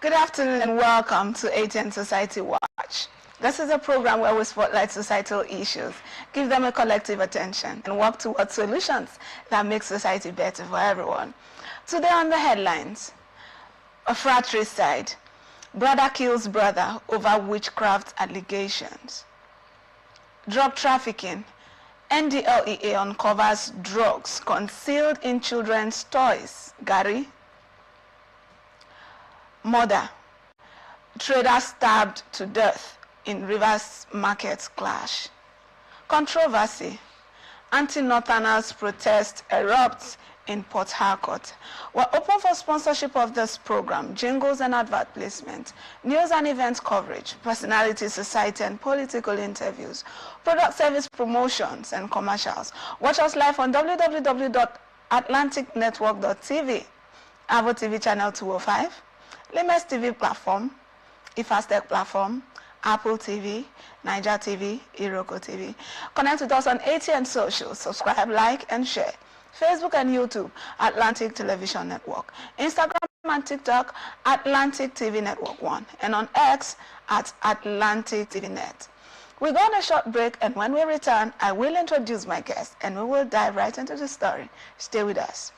Good afternoon and welcome to ATN Society Watch. This is a program where we spotlight societal issues, give them a collective attention, and work towards solutions that make society better for everyone. Today on the headlines, a fratricide. Brother kills brother over witchcraft allegations. Drug trafficking. NDLEA uncovers drugs concealed in children's toys. Gary. Murder. Trader stabbed to death in Rivers Market clash. Controversy. Anti-Northerners protest erupts in Port Harcourt. We're open for sponsorship of this program, jingles and advert placement, news and event coverage, personality, society and political interviews, product service promotions and commercials. Watch us live on www.atlanticnetwork.tv, Avo TV channel 205, Limes TV platform, Ifastech platform, Apple TV, Niger TV, Iroko TV. Connect with us on ATN Social. Subscribe, like, and share. Facebook and YouTube, Atlantic Television Network. Instagram and TikTok, Atlantic TV Network 1. And on X, at Atlantic TV Net. We go on a short break, and when we return, I will introduce my guest, and we will dive right into the story. Stay with us.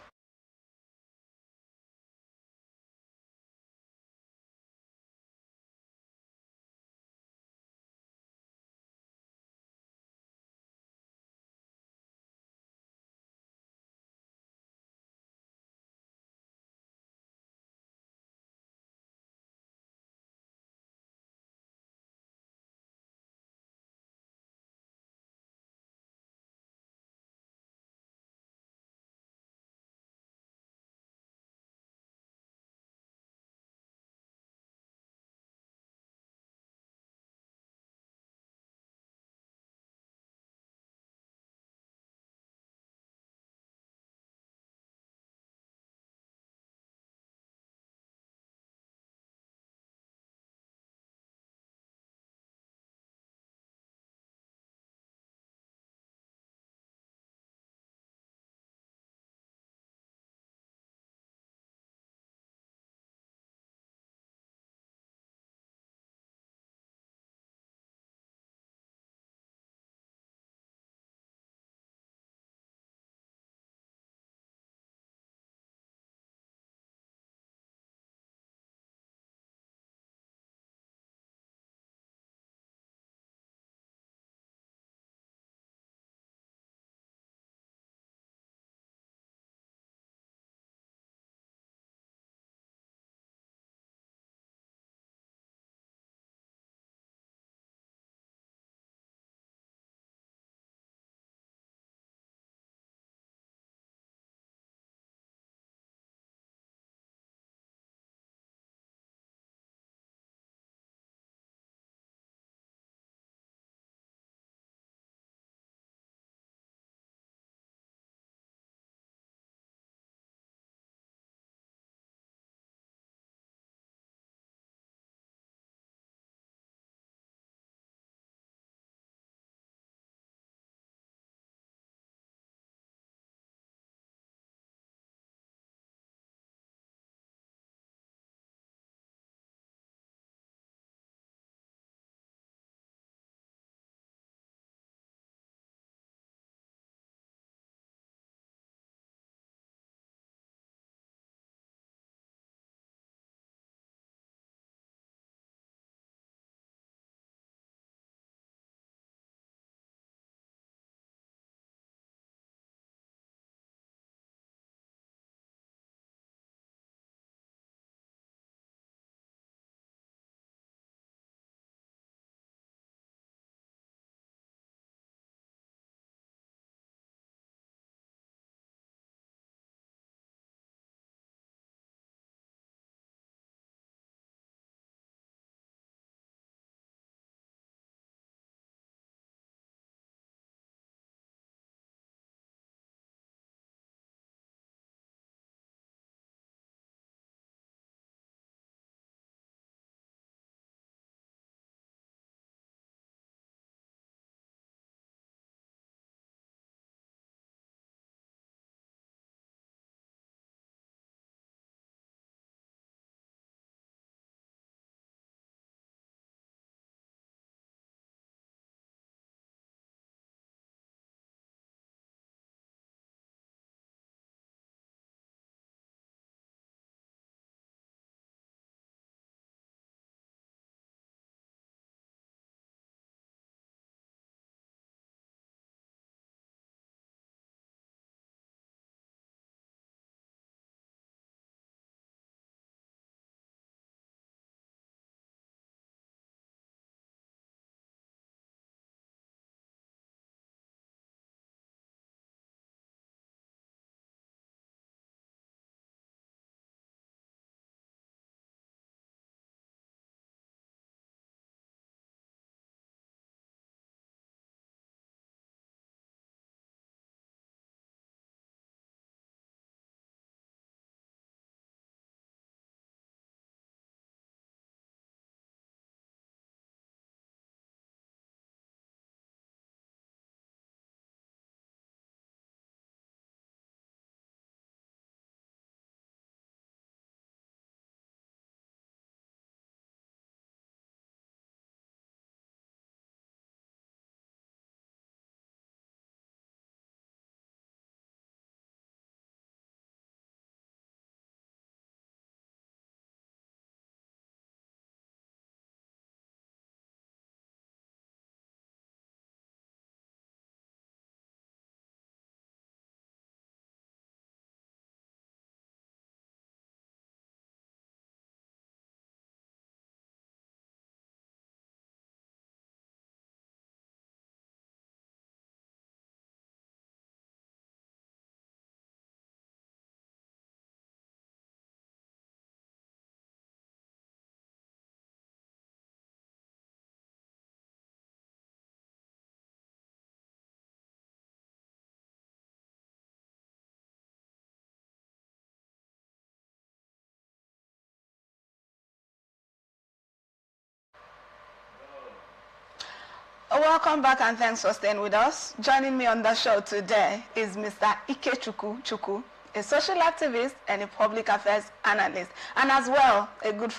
welcome back and thanks for staying with us. Joining me on the show today is Mr. Ikechukwu Chukwu, a social activist and a public affairs analyst, and as well a good friend.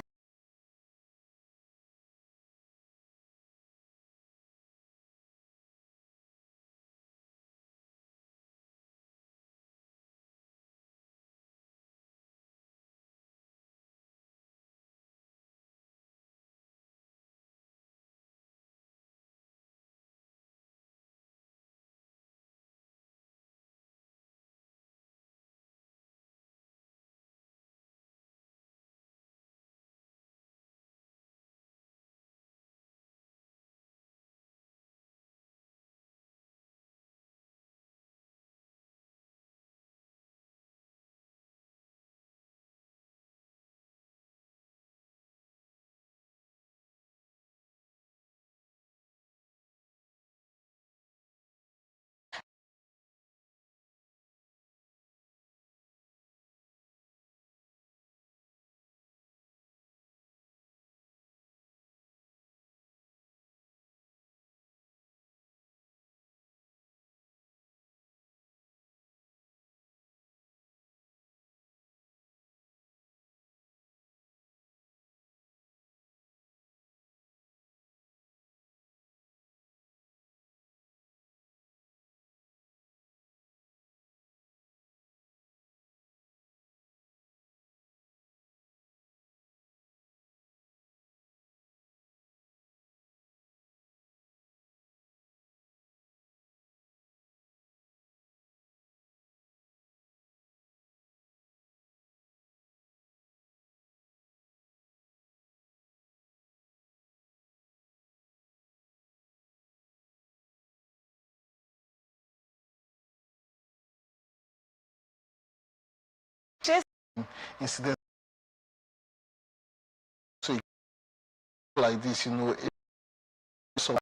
Incident so like this, so you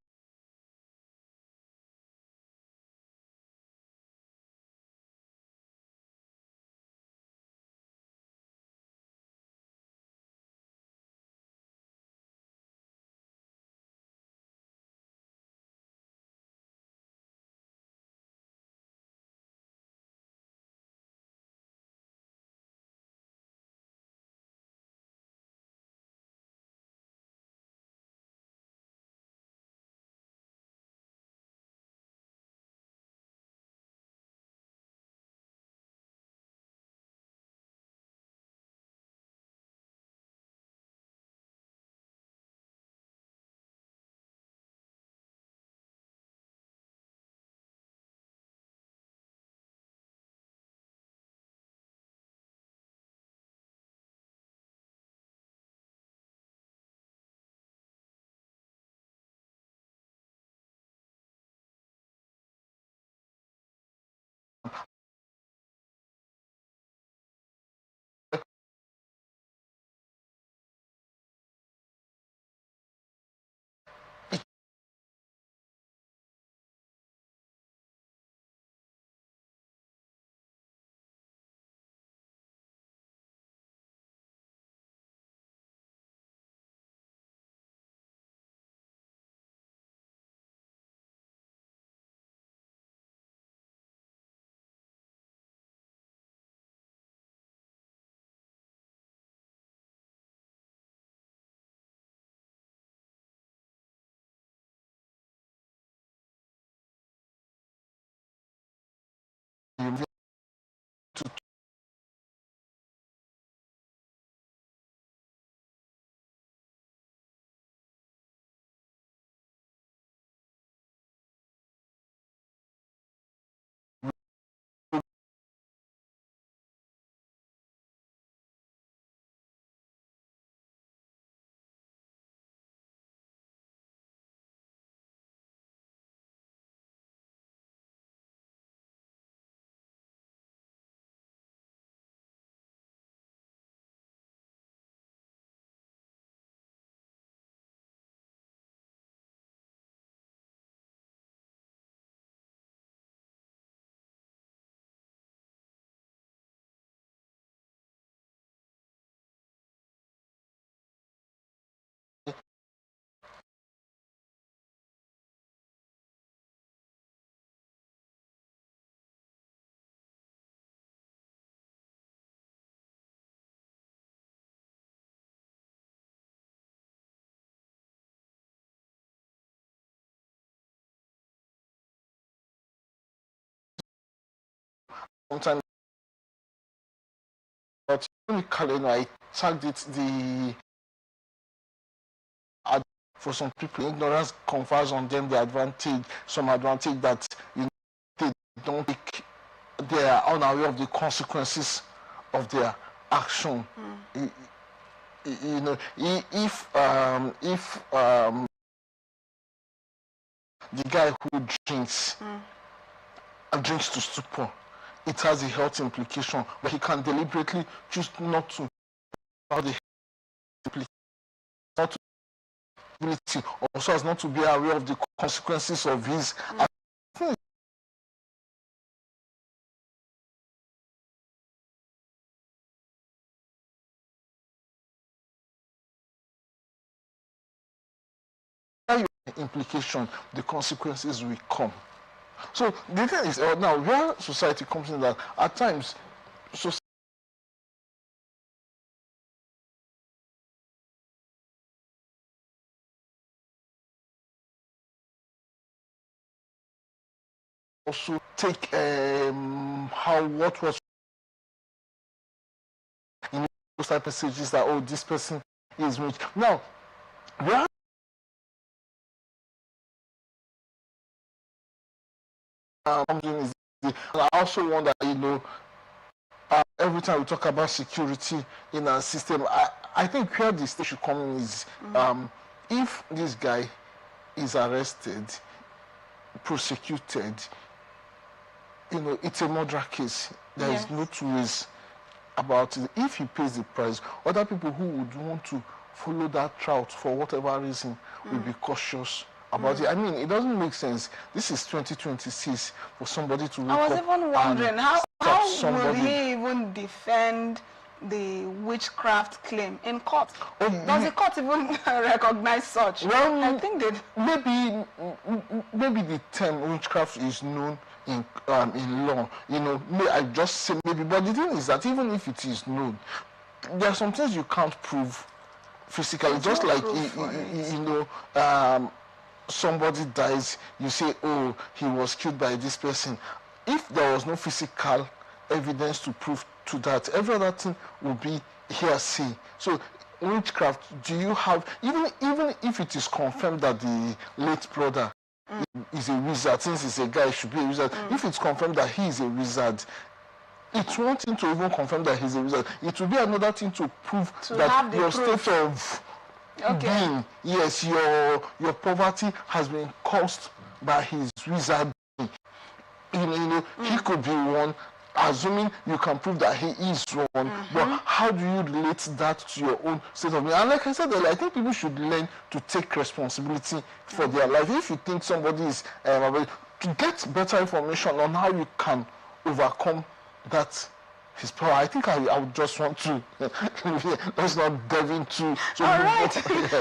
sometimes, but I tagged it for some people, ignorance confers on them the advantage, some advantage that they don't take, they are unaware of the consequences of their action. If the guy who drinks drinks to stupor, it has a health implication, but he can deliberately choose not to. About the not to ability, also as not to be aware of the consequences of his actions. Implication, the consequences will come. So the thing is, now where society comes in, that at times society also take what was in those type of messages that, oh, this person is rich. Now where is I also wonder, every time we talk about security in our system, I think where the state should come in is if this guy is arrested, prosecuted, it's a murder case. There is no two ways about it. If he pays the price, other people who would want to follow that route for whatever reason will be cautious about it. I mean, it doesn't make sense. This is 2026 for somebody to wake up. I was even wondering how will somebody. he even defend the witchcraft claim in court? Does the court even recognize such? Well, I think they maybe the term witchcraft is known in law. I just say maybe, but the thing is that even if it is known, there are some things you can't prove physically. There's just like somebody dies, you say, oh, he was killed by this person. If there was no physical evidence to prove to that, every other thing would be hearsay. So witchcraft, do you have, even if it is confirmed that the late brother is a wizard, since he's a guy, he should be a wizard. If it's confirmed that he is a wizard, it's one thing to even confirm that he's a wizard. It will be another thing to prove that your state of being, yes, your poverty has been caused by his wizard. He could be one, assuming you can prove that he is one, but how do you relate that to your own state of being? And like I said earlier, I think people should learn to take responsibility for their life. If you think somebody is to get better information on how you can overcome that his power, I think I would just want to let's not delve into. So all right.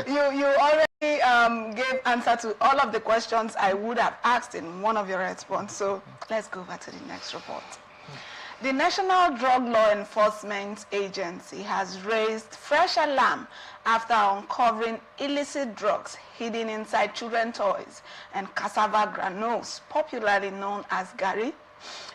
You already gave answer to all of the questions I would have asked in one of your responses. So let's go back to the next report. The National Drug Law Enforcement Agency has raised fresh alarm after uncovering illicit drugs hidden inside children's toys and cassava granules, popularly known as gari.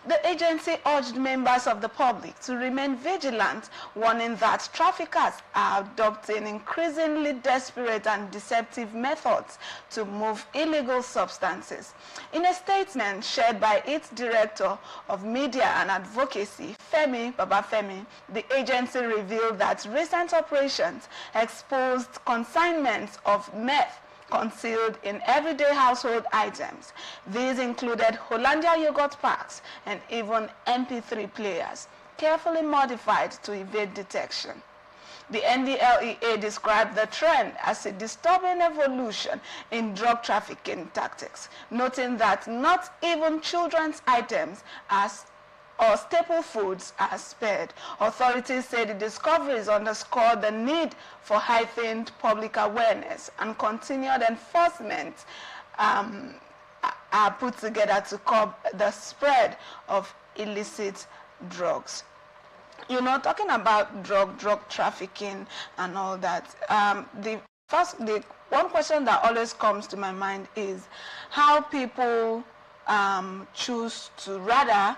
The agency urged members of the public to remain vigilant, warning that traffickers are adopting increasingly desperate and deceptive methods to move illegal substances. In a statement shared by its Director of Media and Advocacy, Femi Babafemi, the agency revealed that recent operations exposed consignments of meth concealed in everyday household items. These included Hollandia yogurt packs and even MP3 players, carefully modified to evade detection. The NDLEA described the trend as a disturbing evolution in drug trafficking tactics, noting that not even children's items or staple foods are spared. Authorities say the discoveries underscore the need for heightened public awareness and continued enforcement are put together to curb the spread of illicit drugs. Talking about drug trafficking and all that, the one question that always comes to my mind is how people choose to rather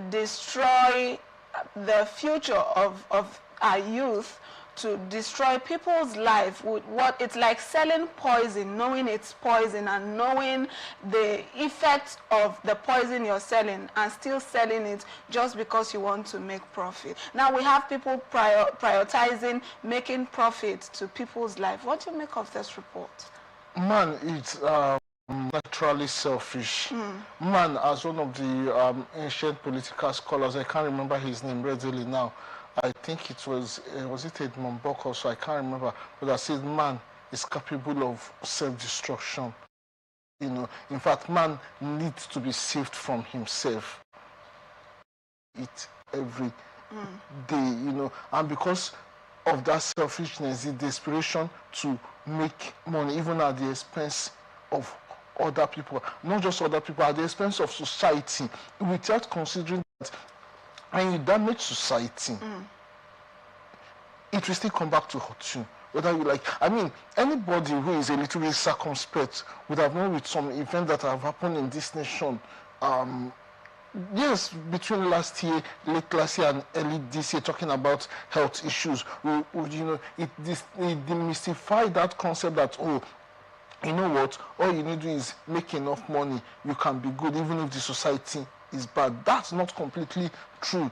destroy the future of our youth, to destroy people's life with what it's like selling poison, knowing it's poison and knowing the effects of the poison you're selling and still selling it just because you want to make profit. Now we have people prioritizing making profit to people's life. What do you make of this report? Man, it's naturally selfish. Man, as one of the ancient political scholars, I can't remember his name readily now. I think it was it Edmund Burke or so, I can't remember. But I said man is capable of self-destruction. You know, in fact, man needs to be saved from himself. It every day, you know, and because of that selfishness, the desperation to make money, even at the expense of other people, not just other people, at the expense of society, without considering that when you damage society, it will still come back to hurt you. Whether you like, I mean, anybody who is a little bit circumspect would have known with some events that have happened in this nation. Yes, between late last year and early this year, talking about health issues, you know, it demystified that concept that, oh, you know what, all you need to do is make enough money, you can be good even if the society is bad. That's not completely true.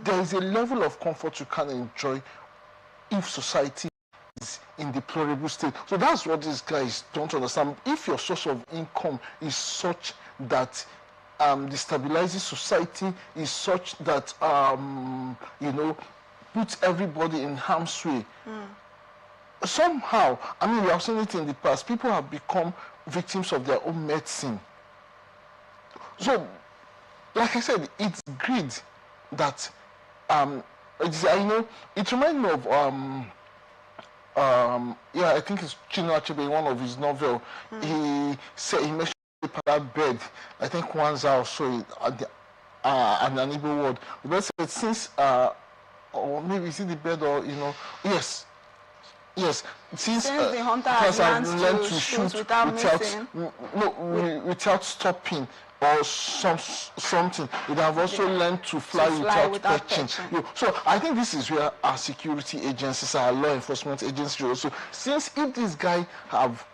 There is a level of comfort you can enjoy if society is in deplorable state. So that's what these guys don't understand. If your source of income is such that destabilizes society, is such that you know, puts everybody in harm's way, somehow, I mean, we have seen it in the past, people have become victims of their own medicine. So, like I said, it's greed that, I know, it reminds me of, yeah, I think it's Chinua Achebe in one of his novels. He said, he mentioned that bed, I think once or so, at an Igbo word. But said, since, or maybe is it the bed or, you know, yes, since the hunter has learned to shoot without stopping or something, it have also learned to fly without perching. You know, so I think this is where our security agencies, our law enforcement agencies also, since if this guy have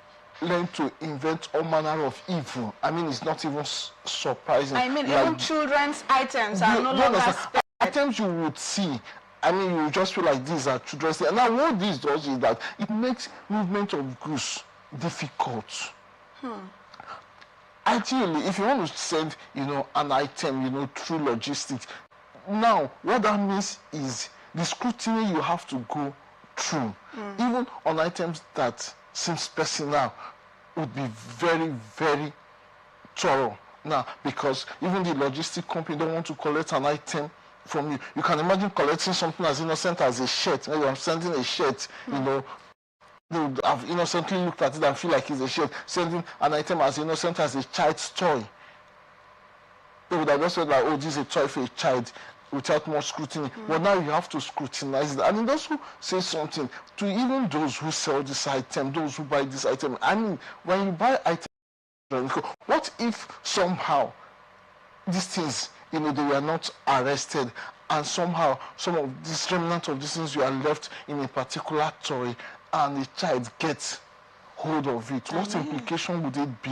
learned to invent all manner of evil, I mean, it's not even surprising. I mean, like, even children's items are no longer items you would see. I mean, you just feel like these are children's things. And now what this does is that it makes movement of goods difficult. Ideally, if you want to send, you know, an item, you know, through logistics, now what that means is the scrutiny you have to go through, even on items that seems personal, would be very, very thorough. Now, because even the logistic company don't want to collect an item from you. You can imagine collecting something as innocent as a shirt. Maybe I'm sending a shirt, you know, they would have innocently looked at it and feel like it's a shirt. Sending an item as innocent as a child's toy, they would have just said like, oh, this is a toy for a child, without much scrutiny. But now you have to scrutinize it. And it also says something to even those who sell this item, those who buy this item. I mean, when you buy items, what if somehow these things, you know, they were not arrested, and somehow some of these remnants of these things were left in a particular toy, and the child gets hold of it? What implication would it be?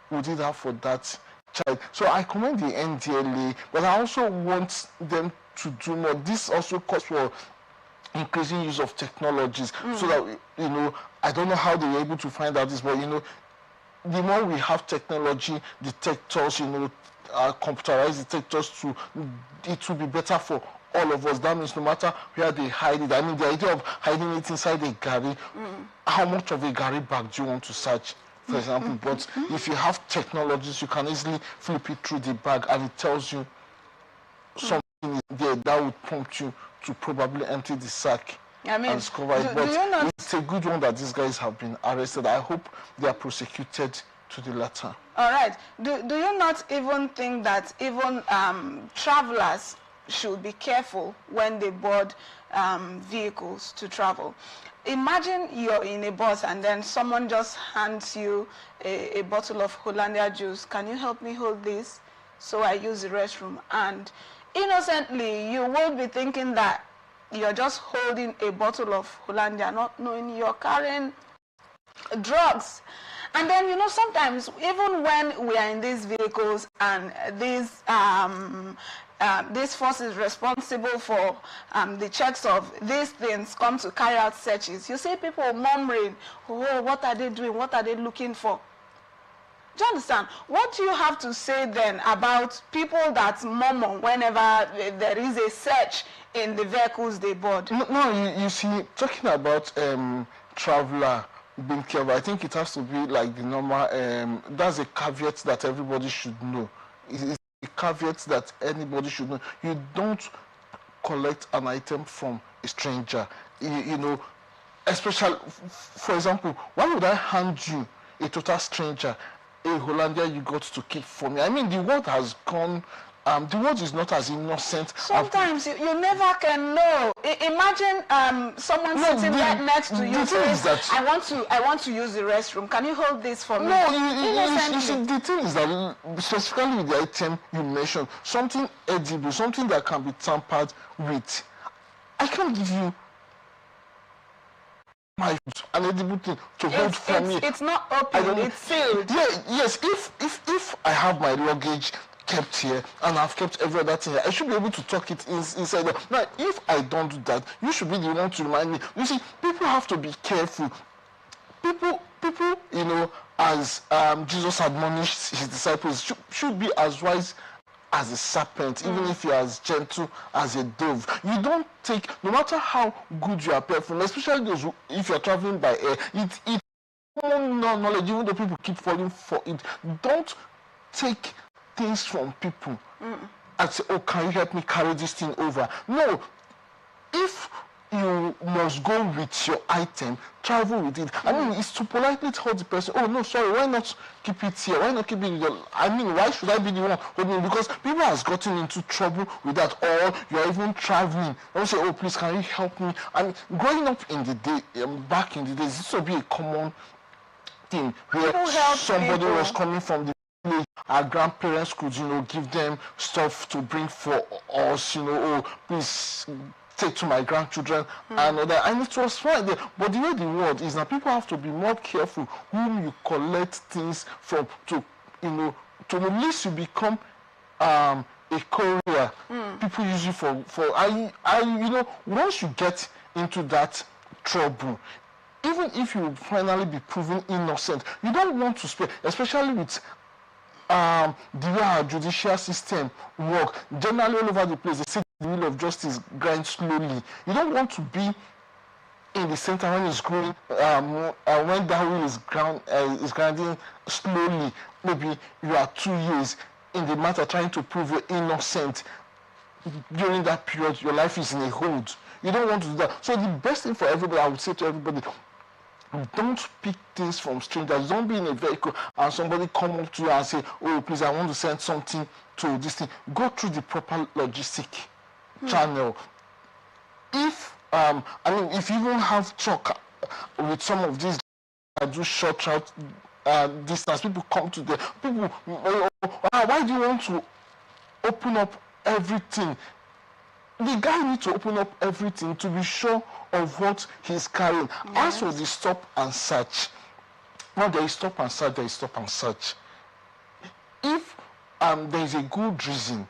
Would it have for that child? So I commend the NDLA, but I also want them to do more. This also calls for increasing use of technologies, so that, you know, I don't know how they were able to find out this, but, you know, the more we have technology detectors, you know, computerized detectors, it will be better for all of us. That means no matter where they hide it, I mean, the idea of hiding it inside a gari, how much of a gari bag do you want to search, for example? But if you have technologies, you can easily flip it through the bag and it tells you something is there that would prompt you to probably empty the sack. I mean, and discover it. But it's a good one that these guys have been arrested. I hope they are prosecuted to the latter. All right. Do you not even think that even travelers should be careful when they board vehicles to travel? Imagine you're in a bus and then someone just hands you a bottle of Hollandia juice. Can you help me hold this so I use the restroom? And innocently, you will be thinking that you're just holding a bottle of Hollandia, not knowing you're carrying drugs. And then, you know, sometimes even when we are in these vehicles and this force is responsible for the checks of these things come to carry out searches, you see people murmuring, oh, what are they doing? What are they looking for? Do you understand? What do you have to say then about people that murmur whenever there is a search in the vehicles they board? No, you see, talking about traveler being careful, I think it has to be like the normal, that's a caveat that everybody should know. It's a caveat that anybody should know. You don't collect an item from a stranger. You know, especially, for example, why would I hand you, a total stranger, a Hollandia you got to keep for me? I mean, the world has gone, the world is not as innocent. Sometimes you never can know. Imagine someone sitting right next to you says, I want to use the restroom. Can you hold this for me? No, you see, the thing is that, specifically with the item you mentioned, something edible, something that can be tampered with, I can't give you an edible thing to hold for me. It's not open, it's sealed. Yeah, yes, if I have my luggage kept here and I've kept every other thing here, I should be able to tuck it inside there. Now, if I don't do that, you should be the one to remind me. You see, people have to be careful. People, you know, as Jesus admonished his disciples, should be as wise as a serpent, even if you're as gentle as a dove. You don't take, no matter how good you are performing, especially those who, if you're traveling by air, it's common knowledge, even though people keep falling for it. Don't take things from people and say, oh, can you help me carry this thing over? No. If you must go with your item, travel with it. I mean, it's to politely tell the person, oh, no, sorry, why not keep it here? Why not keep it in your... I mean, why should I be the one holding it? Because people has gotten into trouble with that, or you're even traveling. They'll say, oh, please, can you help me? I mean, growing up in the day, back in the days, this would be a common thing where somebody was coming from the village. Our grandparents could, you know, give them stuff to bring for us, you know, oh, please take to my grandchildren and all that. And it was fine there. But the way the world is now, people have to be more careful whom you collect things from, to, you know, to at least you become a courier. People use you for you know, once you get into that trouble, even if you finally be proven innocent, you don't want to spend, especially with the way our judicial system work. Generally all over the place, they say the wheel of justice grinds slowly. You don't want to be in the center when it's growing, when that wheel is grinding slowly. Maybe you are 2 years in the matter trying to prove you're innocent. During that period, your life is in a hold. You don't want to do that. So the best thing for everybody, I would say to everybody, don't pick things from strangers. Don't be in a vehicle and somebody come up to you and say, oh, please, I want to send something to this thing. Go through the proper logistic channel. If, I mean, if you even have truck with some of these that do short route distance, people come to the, people, why do you want to open up everything? The guy needs to open up everything to be sure of what he's carrying. Yes. As for the stop and search, now there is stop and search, there is stop and search. If there is a good reason,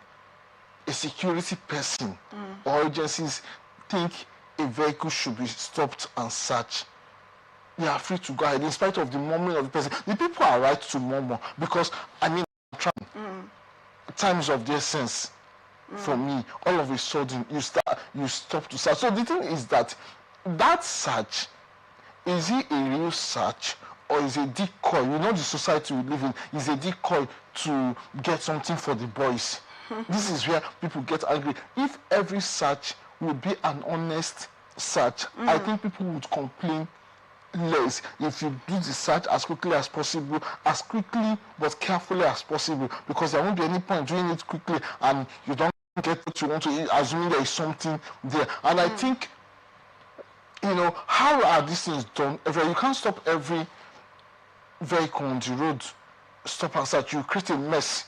a security person or agencies think a vehicle should be stopped and searched, they are free to go ahead in spite of the murmuring of the person. The people are right to murmur because, I mean, time is of the essence. For me, all of a sudden you stop to search. So the thing is that search, is it a real search or is it a decoy? You know, the society we live in is a decoy to get something for the boys. This is where people get angry. If every search would be an honest search, I think people would complain less if you do the search as quickly as possible, as quickly but carefully as possible, because there won't be any point doing it quickly and you don't get what you want to, assuming there is something there. And I think, you know, how are these things done? If you can't stop every vehicle on the road, stop and search, you create a mess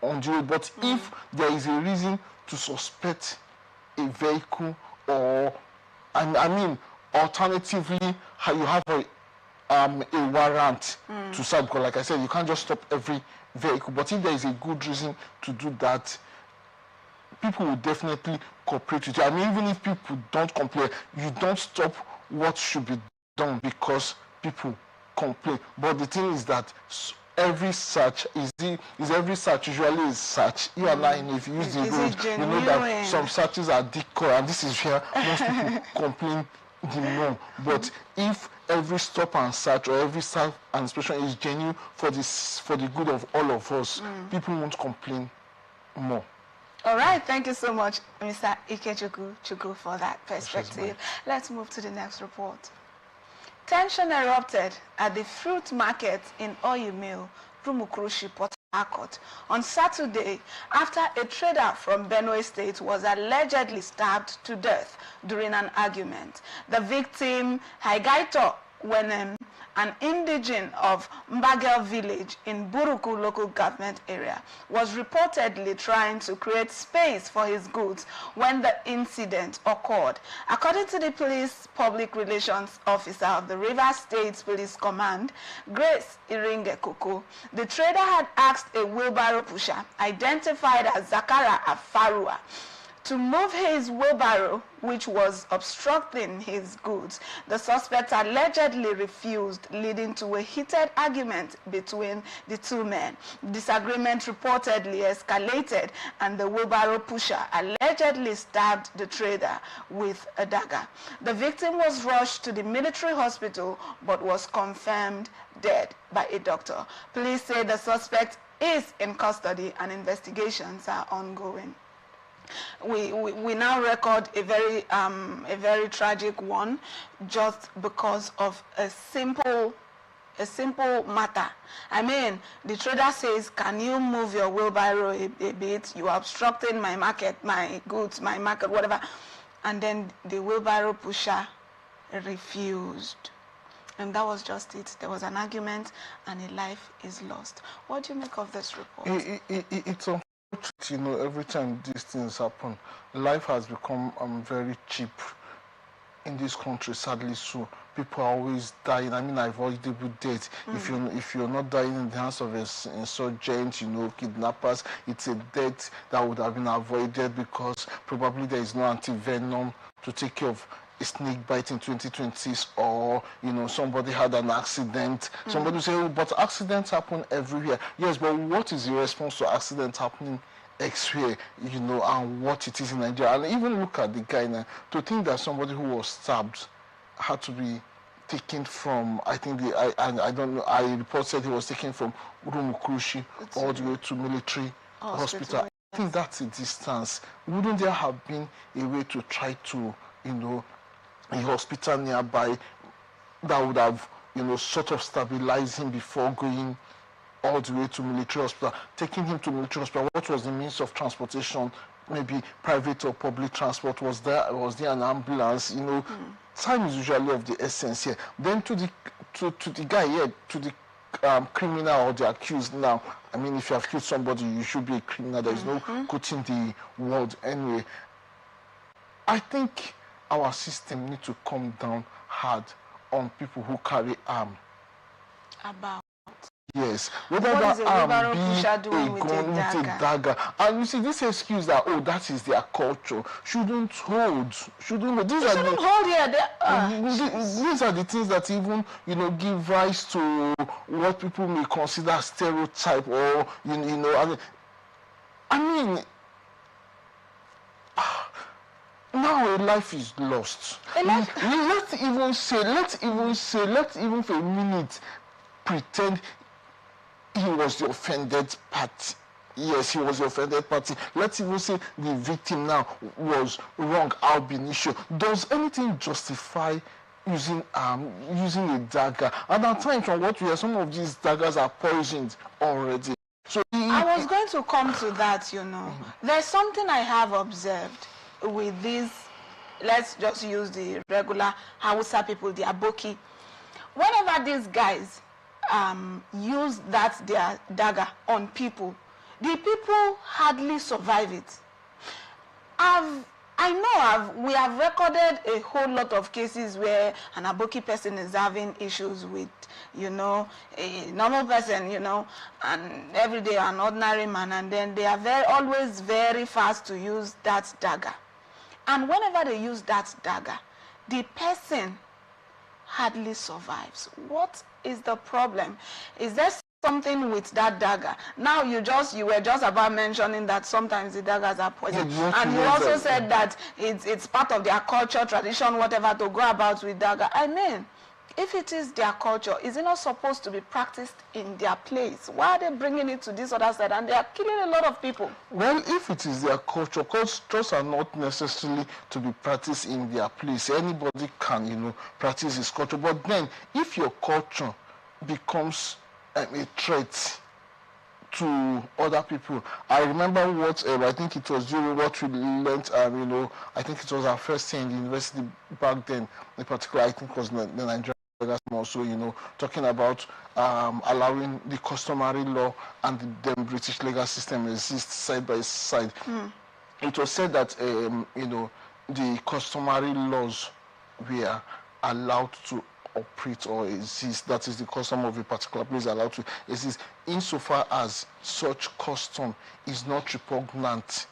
on the road. But if there is a reason to suspect a vehicle, or I mean alternatively you have a warrant to search, because like I said, you can't just stop every vehicle. But if there is a good reason to do that, people will definitely cooperate with you. I mean, even if people don't complain, you don't stop what should be done because people complain. But the thing is that every search is every search usually is search. You and I, if you use the road, you know that some searches are decoy, and this is where most people complain the more. But if every stop and search or every search and inspection is genuine for the good of all of us, people won't complain more. All right, thank you so much, Mr. Ikechukwu, for that perspective. Let's move to the next report. Tension erupted at the fruit market in Oyimil, Rumukurushi, Port Harcourt on Saturday after a trader from Benue State was allegedly stabbed to death during an argument. The victim, Haigaito Wenem, an indigene of Mbagel village in Buruku local government area, was reportedly trying to create space for his goods when the incident occurred. According to the police public relations officer of the Rivers State Police Command, Grace Iringe Koko, the trader had asked a wheelbarrow pusher, identified as Zakara Afarua, to move his wheelbarrow, which was obstructing his goods. The suspect allegedly refused, leading to a heated argument between the two men. Disagreement reportedly escalated, and the wheelbarrow pusher allegedly stabbed the trader with a dagger. The victim was rushed to the military hospital but was confirmed dead by a doctor. Police say the suspect is in custody and investigations are ongoing. We now record a very tragic one just because of a simple matter. I mean, the trader says, "Can you move your wheelbarrow a bit? You are obstructing my market, my goods, my market, whatever." And then the wheelbarrow pusher refused. And that was just it. There was an argument and a life is lost. What do you make of this report? It's you know, every time these things happen, life has become very cheap in this country, sadly. So people are always dying. I mean, avoidable death. If you're not dying in the hands of insurgents, you know, kidnappers, it's a death that would have been avoided because probably there is no anti-venom to take care of a snake bite in 2020s, or you know, somebody had an accident. Somebody will say, "Oh, but accidents happen everywhere." Yes, but what is the response to accidents happening elsewhere, you know, and what it is in Nigeria? And even look at the guy now. To think that somebody who was stabbed had to be taken from, I think I don't know, I report said he was taken from Rumukurushi all the way to military hospital. I think that's a distance. Wouldn't there have been a way to try to, you know, a hospital nearby that would have, you know, sort of stabilized him before going all the way to military hospital? Taking him to military hospital, what was the means of transportation? Maybe private or public transport? Was there an ambulance? You know, time is usually of the essence here. Then to the guy here, to the criminal or the accused now. I mean, if you have killed somebody, you should be a criminal. There is no quoting the word anyway. I think our system needs to come down hard on people who carry arm. Yes, whether that arm be a gun with a dagger. And you see, this excuse that, oh, that is their culture, shouldn't hold. These are the things that even, you know, give rise to what people may consider stereotype, or you know. I mean, now a life is lost. Let's even for a minute pretend he was the offended party. Yes, he was the offended party. Let's even say the victim now was wrong ab initio. Does anything justify using a dagger? And at times, from what we hear, some of these daggers are poisoned already. So I was going to come to that, you know. There's something I have observed with these, let's just use the regular Hausa people, the Aboki. Whenever these guys use their dagger on people, the people hardly survive it. We have recorded a whole lot of cases where an Aboki person is having issues with, you know, a normal person, you know, and every day an ordinary man, and then they are always very fast to use that dagger. And whenever they use that dagger, the person hardly survives. What is the problem? Is there something with that dagger? Now you were just about mentioning that sometimes the daggers are poison, and you also said that it's part of their culture, tradition, whatever, to go about with dagger. I mean, if it is their culture, is it not supposed to be practiced in their place? Why are they bringing it to this other side, and they are killing a lot of people? Well, if it is their culture, cultures are not necessarily to be practiced in their place. Anybody can, you know, practice his culture. But then, if your culture becomes a threat to other people, I remember what I think it was during what we learned. You know, I think it was our first year in the university back then. In particular, I think it was the Nigerian. Also, you know, talking about allowing the customary law and the British legal system exist side by side. It was said that you know, the customary laws were allowed to operate or exist. That is, the custom of a particular place allowed to exist insofar as such custom is not repugnant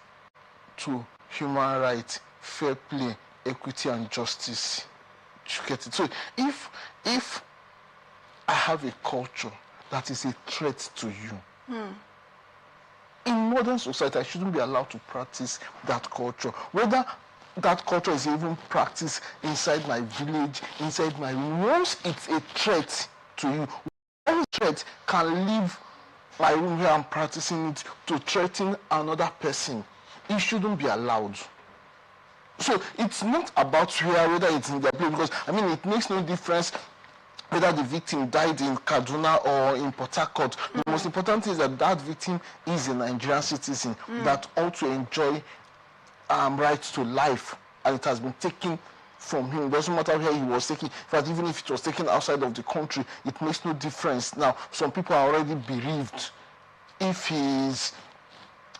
to human rights, fair play, equity, and justice. You get it? So if I have a culture that is a threat to you, in modern society, I shouldn't be allowed to practice that culture. Whether that culture is even practiced inside my village, inside my room, once it's a threat to you, one threat can leave my room where I'm practicing it to threaten another person. It shouldn't be allowed. So it's not about whether it's in their place, because I mean, it makes no difference whether the victim died in Kaduna or in Port Harcourt. The most important is that that victim is a Nigerian citizen that ought to enjoy rights to life, and it has been taken from him. It doesn't matter where he was taken. In fact, even if it was taken outside of the country, it makes no difference. Now, some people are already bereaved. If he's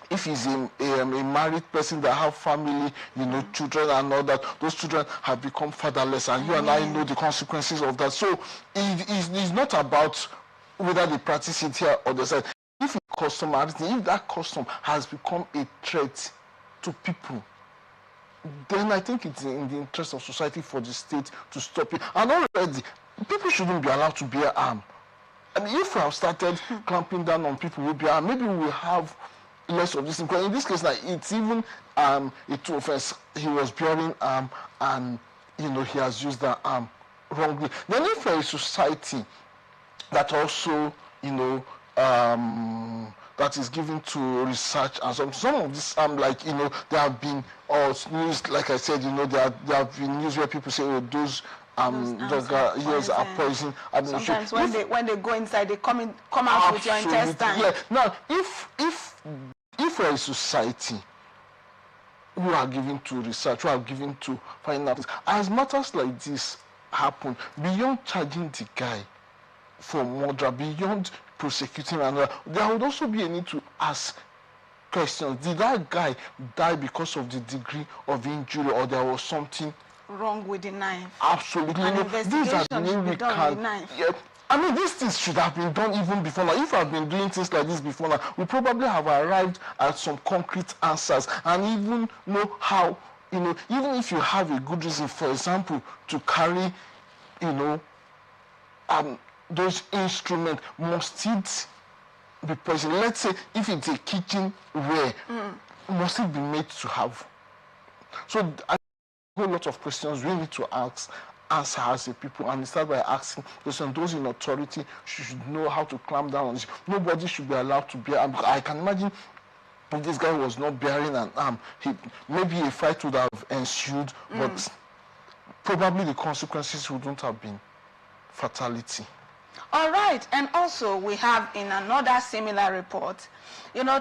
a married person that have family, you know, children and all that, those children have become fatherless, and you and I know the consequences of that. So it's not about whether they practice it here or the side. If that custom has become a threat to people, then I think it's in the interest of society for the state to stop it. And already, people shouldn't be allowed to bear arms. I mean, if we have started clamping down on people who bear arms, maybe we have less of this. Because in this case, like, it's even a true offense. He was bearing arm, and you know, he has used that arm wrongly. Then if a society that also, you know, that is given to research and some of this like, you know, there have been news, like I said, you know, there have been news where people say, oh, those years are poison. Sometimes when they go inside, they come out with your intestine. Yeah. Now, if we're a society who are given to research, who are given to finding out, as matters like this happen, beyond charging the guy for murder, beyond prosecuting another, there would also be a need to ask questions. Did that guy die because of the degree of injury, or there was something wrong with the knife? Absolutely. An investigation these are the should be done with the knife. Yeah, I mean, these things should have been done even before now. If I've been doing things like this before now, we probably have arrived at some concrete answers, and even know how, you know, even if you have a good reason, for example, to carry, you know, those instruments, must it be present? Let's say if it's a kitchenware, must it be made to have? So a whole lot of questions we need to answer as a people, and start by asking questions. Those in authority should know how to clamp down on this. Nobody should be allowed to bear arm. I can imagine if this guy was not bearing an arm, maybe a fight would have ensued, but probably the consequences wouldn't have been fatality. All right, and also we have in another similar report,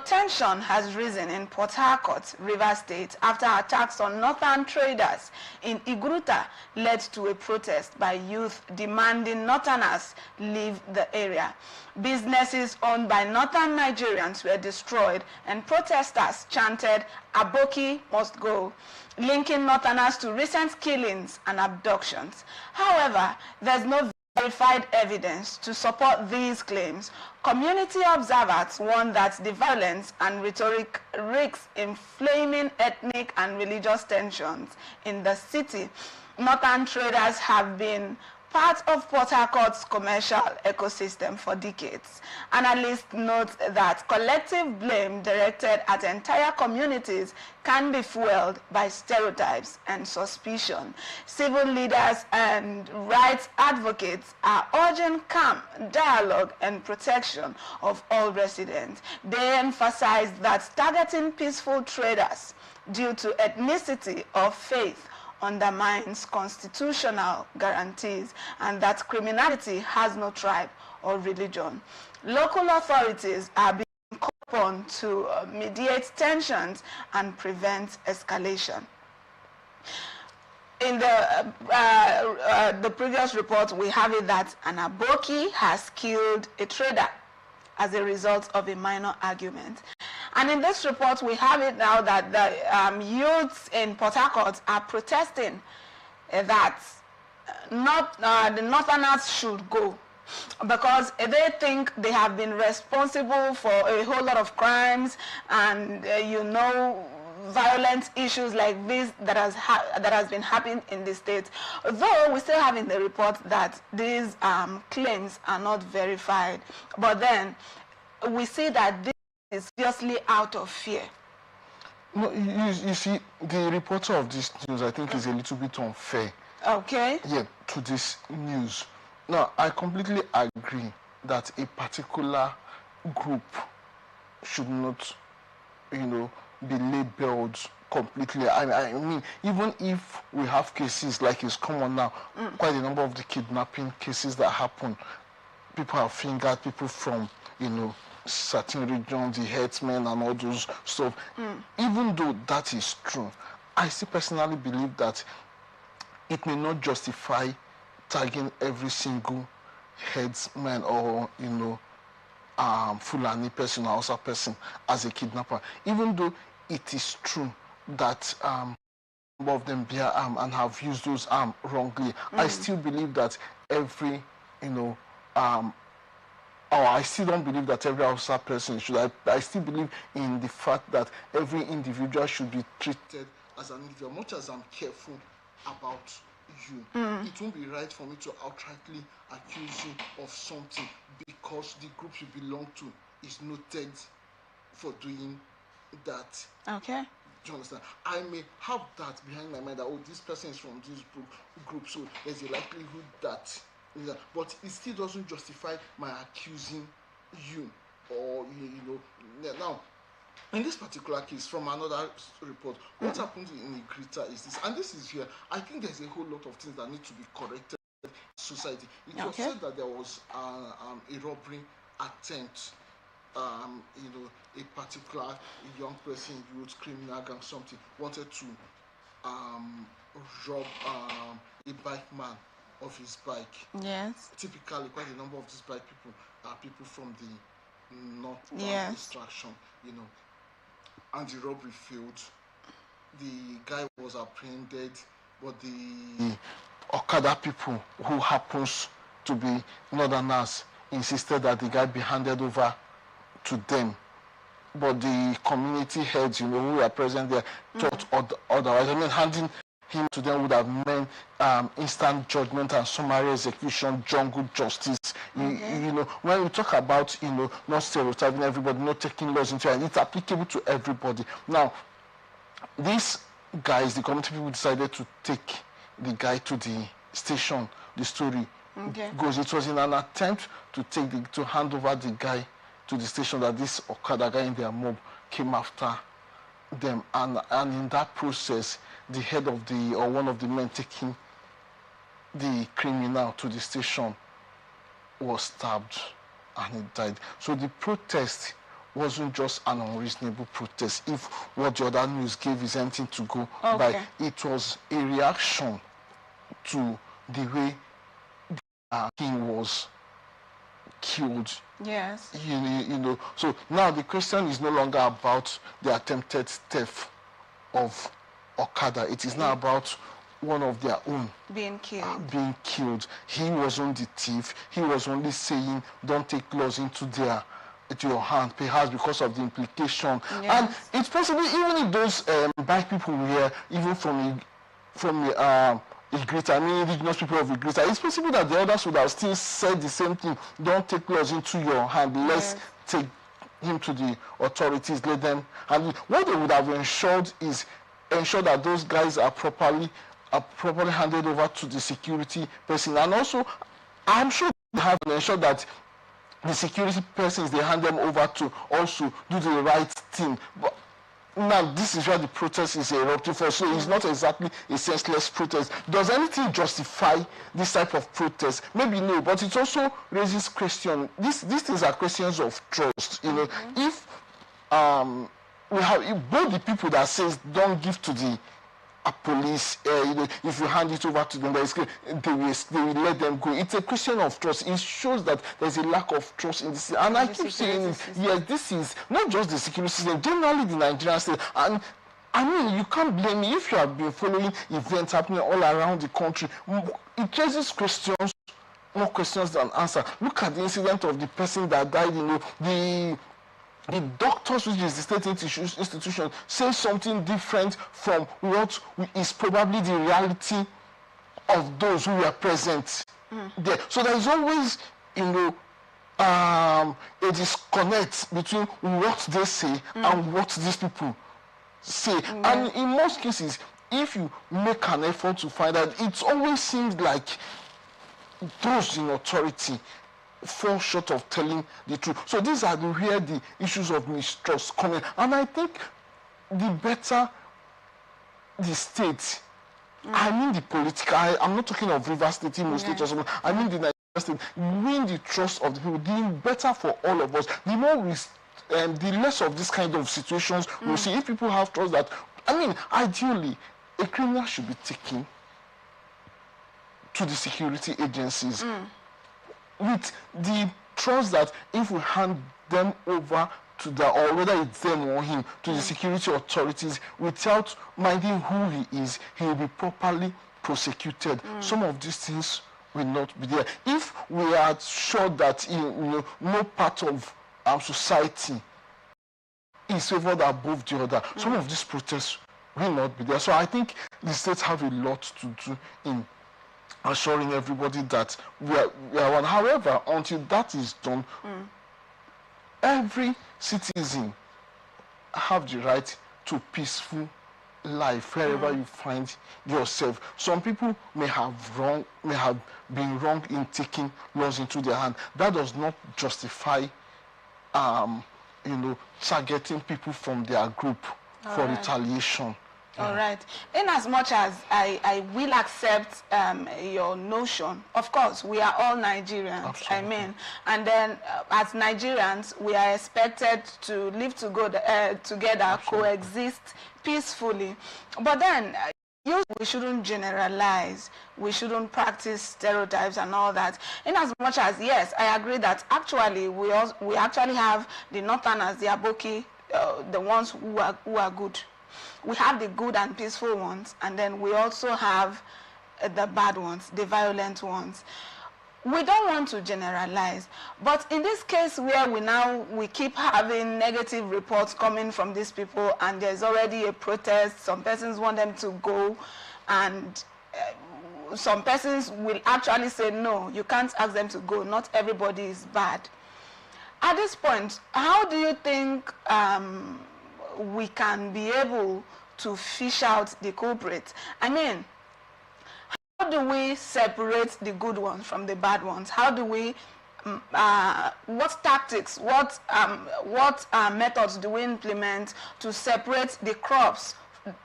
tension has risen in Port Harcourt, Rivers State, after attacks on northern traders in Igruta led to a protest by youth demanding northerners leave the area. Businesses owned by northern Nigerians were destroyed, and protesters chanted, "Aboki must go," linking northerners to recent killings and abductions. However, there's no verified evidence to support these claims. Community observers warn that the violence and rhetoric risks inflaming ethnic and religious tensions in the city. Northern traders have been part of Port Harcourt's commercial ecosystem for decades. Analysts note that collective blame directed at entire communities can be fueled by stereotypes and suspicion. Civil leaders and rights advocates are urging calm dialogue and protection of all residents. They emphasize that targeting peaceful traders due to ethnicity or faith undermines constitutional guarantees, and that criminality has no tribe or religion. Local authorities are being called upon to mediate tensions and prevent escalation. In the previous report, we have it that an Aboki has killed a trader as a result of a minor argument. And in this report, we have it now that the youths in Port Harcourt are protesting that the northerners should go, because they think they have been responsible for a whole lot of crimes and violent issues like this that has been happening in the state. Though we still have in the report that these claims are not verified, but then we see that this is seriously out of fear. No, you see, the reporter of this news, I think, is a little bit unfair. Okay. Yeah, to this news. Now, I completely agree that a particular group should not, be labeled completely. I mean, even if we have cases like it's common now, quite a number of the kidnapping cases that happen, people have fingered people from, certain regions, the herdsmen and all those stuff. Even though that is true, I still personally believe that it may not justify tagging every single herdsman or, Fulani person or Hausa person as a kidnapper. Even though it is true that some of them bear arms and have used those arms wrongly, I still believe that every, I still don't believe that every Hausa person should. I still believe in the fact that every individual should be treated as an individual. Much as I'm careful about you, it won't be right for me to outrightly accuse you of something because the group you belong to is noted for doing that. Okay. Do you understand? I may have that behind my mind that, this person is from this group, so there's a likelihood that. But it still doesn't justify my accusing you or now in this particular case from another report, what happened in Igrita is this, and this is here. I think there's a whole lot of things that need to be corrected in society. It was said that there was a robbery attempt, a particular young person, youth, criminal gang, something wanted to rob a bike man of his bike. Yes. Typically, quite a number of these bike people are people from the north extraction, and the robbery failed. The guy was apprehended, but the Okada people, who happens to be northerners, insisted that the guy be handed over to them. But the community heads, who were present there, thought otherwise. I mean, handing him to them would have meant instant judgment and summary execution, jungle justice. When we talk about, not stereotyping everybody, not taking laws into account, it's applicable to everybody. Now, these guys, the community people, decided to take the guy to the station. The story goes, it was in an attempt to hand over the guy to the station that this Okada guy in their mob came after them, and in that process, the head of one of the men taking the criminal to the station was stabbed and he died. So the protest wasn't just an unreasonable protest. If what the other news gave is anything to go by, it was a reaction to the way the king was killed. Yes. You know. So now the question is no longer about the attempted theft of Okada. It is now about one of their own being killed. He wasn't the thief. He was only saying, don't take laws into your hand, perhaps because of the implication. Yes. And it's possible, even if those black people were even from Igrita, I mean indigenous people of Igrita, it's possible that the others would have still said the same thing. Don't take laws into your hand. Let's take him to the authorities, let them. And what they would have ensured is ensure that those guys are properly handed over to the security person. And also, I'm sure they have ensured that the security persons they hand them over to also do the right thing. But now this is where the protest is erupting for. So it's not exactly a senseless protest. Does anything justify this type of protest? Maybe no, but it also raises questions. These things are questions of trust. You know, if we have both the people that says don't give to the police, you know, if you hand it over to them, they will let them go. It's a question of trust. It shows that there's a lack of trust in this. And I keep saying, yes, this is not just the security system, generally the Nigerian state. And I mean, you can't blame me if you have been following events happening all around the country. It raises questions, more questions than answers. Look at the incident of the person that died, you know, the doctors, which is the state institution, say something different from what is probably the reality of those who were present there. So there is always, you know, a disconnect between what they say and what these people say. And in most cases, if you make an effort to find out, it always seems like those in authority fall short of telling the truth. So these are where the issues of mistrust come in. And I think the better the state, I mean the political, I'm not talking of Rivers State, Imo State or something, I mean the Nigerian state, win the trust of the people, the better for all of us. The more we, the less of this kind of situations we'll see. If people have trust that, I mean, ideally, a criminal should be taken to the security agencies with the trust that if we hand them over to or whether it's them or him, to the security authorities, without minding who he is, he will be properly prosecuted. Some of these things will not be there. If we are sure that no part of our society is favored above the other, some of these protests will not be there. So I think the states have a lot to do in assuring everybody that we are one. However, until that is done, every citizen have the right to peaceful life wherever you find yourself. Some people may have been wrong in taking laws into their hand. That does not justify targeting people from their group for retaliation. All right. In as much as I will accept your notion, of course, we are all Nigerians. Absolutely. I mean, and then as Nigerians, we are expected to live together, Absolutely. coexist peacefully. But then, we shouldn't generalize. We shouldn't practice stereotypes and all that. In as much as, yes, I agree that actually we actually have the Northerners, the Aboki, the ones who are good. We have the good and peaceful ones, and then we also have the bad ones, the violent ones. We don't want to generalize, but in this case where we keep having negative reports coming from these people, and there's already a protest, some persons want them to go, and some persons will actually say, no, you can't ask them to go, not everybody is bad. At this point, how do you think we can be able to fish out the culprits? I mean, how do we separate the good ones from the bad ones? How do we, what tactics, what methods do we implement to separate the crops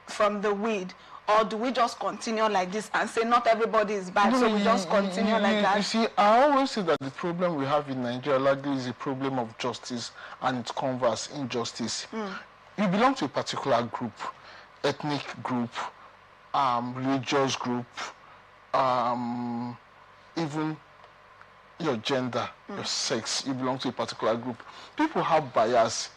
from the weed? or do we just continue like this and say not everybody is bad, so we just continue like that? You see, I always say that the problem we have in Nigeria largely is a problem of justice and its converse injustice. You belong to a particular group, ethnic group, religious group, even your gender, your sex, you belong to a particular group. People have bias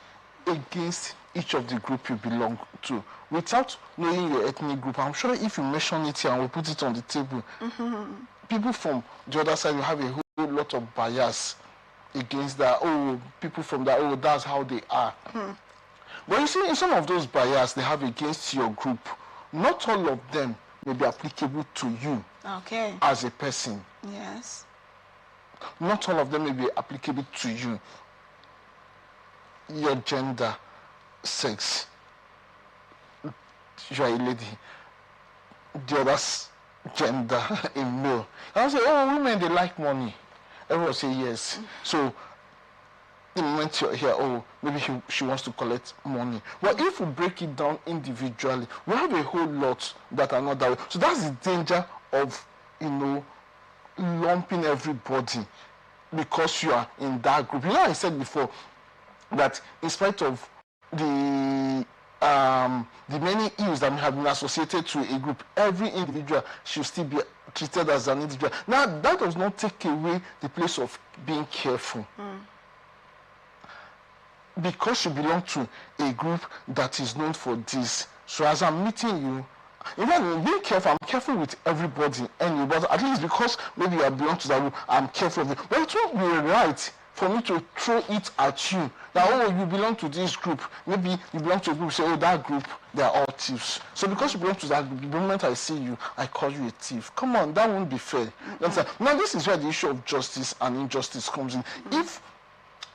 against each of the group you belong to without knowing your ethnic group. I'm sure if you mention it here and we put it on the table, people from the other side will have a whole lot of bias against that. Oh, people from that, oh, that's how they are. But you see, in some of those bias they have against your group, not all of them may be applicable to you as a person. Yes. Not all of them may be applicable to you. Your gender, sex, you are a lady, the other's gender, a male. I say, oh, women, they like money. Everyone say yes. So the moment you're here, oh, maybe she wants to collect money. But if we break it down individually, we have a whole lot that are not that way. So that's the danger of, lumping everybody because you are in that group. You know, I said before that in spite of the many ills that have been associated to a group, every individual should still be treated as an individual. Now, that does not take away the place of being careful. Because you belong to a group that is known for this. So as I'm meeting you, even being careful, I'm careful with everybody, but at least because maybe I belong to that group, I'm careful of it. But it won't be right for me to throw it at you. Now, oh, you belong to this group. Maybe you belong to a group, say, oh, that group, they are all thieves. So because you belong to that group, the moment I see you, I call you a thief. Come on, that won't be fair. Now, this is where the issue of justice and injustice comes in. If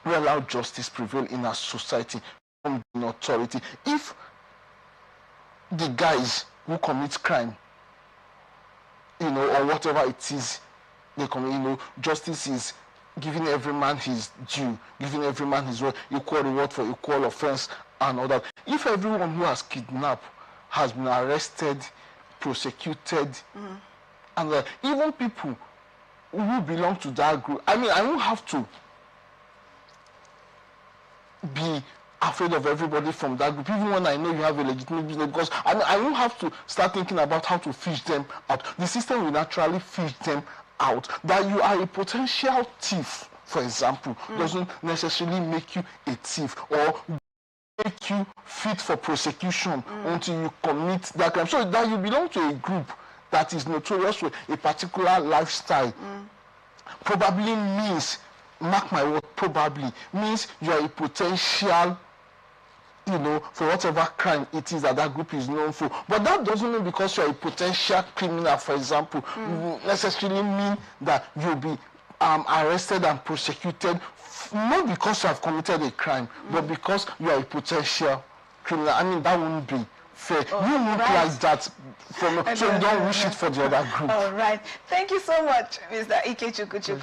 we allow justice prevail in our society from the authority, if the guys who commit crime, or whatever it is they commit, justice is giving every man his due, giving every man his equal reward for equal offense and all that. If everyone who has kidnapped has been arrested, prosecuted, and even people who belong to that group, I don't have to be afraid of everybody from that group, even when I know you have a legitimate business, because I don't have to start thinking about how to fish them out. The system will naturally fish them out. That you are a potential thief, for example, doesn't necessarily make you a thief or make you fit for prosecution until you commit that crime. So that you belong to a group that is notorious for a particular lifestyle probably means, mark my word, probably means you are a potential, for whatever crime it is that group is known for. But that doesn't mean because you are a potential criminal, for example, necessarily mean that you'll be arrested and prosecuted, not because you have committed a crime, but because you are a potential criminal. That wouldn't be fair. You won't like that, so you don't wish it for the other group. All right. Thank you so much, Mr. Ike.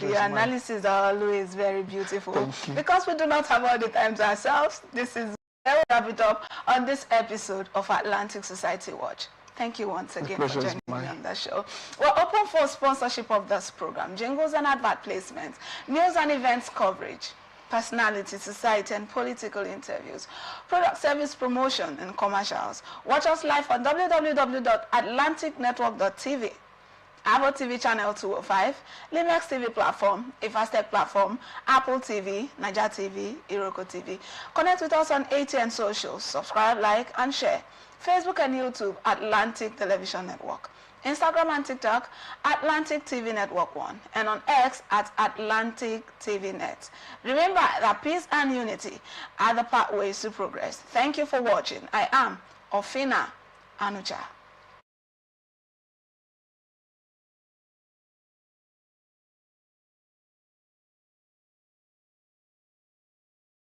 Your analysis are always very beautiful. Thank you. Because we do not have all the time to ourselves, this is where we wrap it up on this episode of Atlantic Society Watch. Thank you once again for joining me on the show. We're open for sponsorship of this program, jingles and advert placements, news and events coverage, personality, society, and political interviews, product service promotion and commercials. Watch us live on www.atlanticnetwork.tv, Apple TV channel 205, Limex TV platform, Ifastech platform, Apple TV, Niger TV, Iroko TV. Connect with us on ATN socials. Subscribe, like, and share. Facebook and YouTube, Atlantic Television Network. Instagram and TikTok, Atlantic TV Network 1. And on X, at Atlantic TV Net. Remember that peace and unity are the pathways to progress. Thank you for watching. I am Ofina Anucha.